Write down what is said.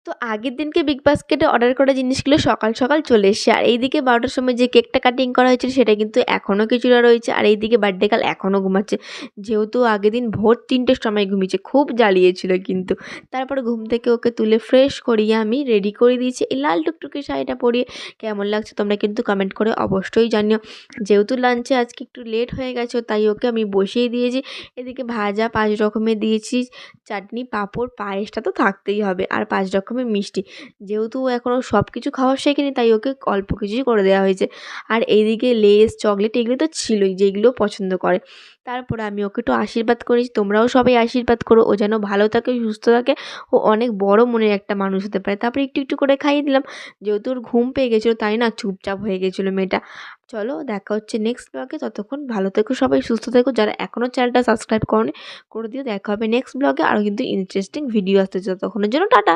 তো আগের দিনকে বিগ বাস্কেটে অর্ডার করা জিনিসগুলো সকাল সকাল চলে এসছে। আর এইদিকে ১২টার সময় যে কেকটা কাটিং করা হয়েছিল সেটা কিন্তু এখনও কিছুটা রয়েছে। আর এইদিকে বার্থডে গার্ল এখনও ঘুমাচ্ছে। যেহেতু আগের দিন ভোর ৩টের সময় ঘুমিয়েছে, খুব জ্বালিয়েছিল কিন্তু। তারপরে ঘুম থেকে ওকে তুলে ফ্রেশ করিয়ে আমি রেডি করে দিয়েছি। এই লাল টুকটুকে শাড়িটা পরিয়ে কেমন লাগছে তোমরা কিন্তু কমেন্ট করে অবশ্যই জানিও। যেহেতু লাঞ্চে আজকে একটু লেট হয়ে গেছে তাই ওকে আমি বসিয়ে দিয়েছি। এদিকে ভাজা ৫ রকমের দিয়েছি, চাটনি, পাঁপড়, পায়েসটা তো থাকতেই হবে আর ৫ রকমের মিষ্টি। যেহেতু ও এখনও সব কিছু খাওয়া শেখেনি তাই ওকে অল্প কিছুই করে দেওয়া হয়েছে। আর এইদিকে লেস, চকলেট এগুলো তো ছিলই যেগুলো পছন্দ করে। তারপরে আমি ওকে একটু আশীর্বাদ করেছি। তোমরাও সবাই আশীর্বাদ করো ও যেন ভালো থাকে, সুস্থ থাকে ও অনেক বড় মনের একটা মানুষ হতে পারে। তারপরে একটু একটু করে খাইয়ে দিলাম। যেহেতু ওর ঘুম পেয়ে গেছিলো তাই না চুপচাপ হয়ে গেছিলো মেয়েটা। চলো দেখা হচ্ছে নেক্সট ব্লগে। ততক্ষণ ভালো থেকো সবাই, সুস্থ থেকো। যারা এখনও চ্যানেলটা সাবস্ক্রাইব করোনি করে দিও। দেখা হবে নেক্সট ব্লগে। আরও কিন্তু ইন্টারেস্টিং ভিডিও আসতেছে। ততক্ষণের জন্য টাটা।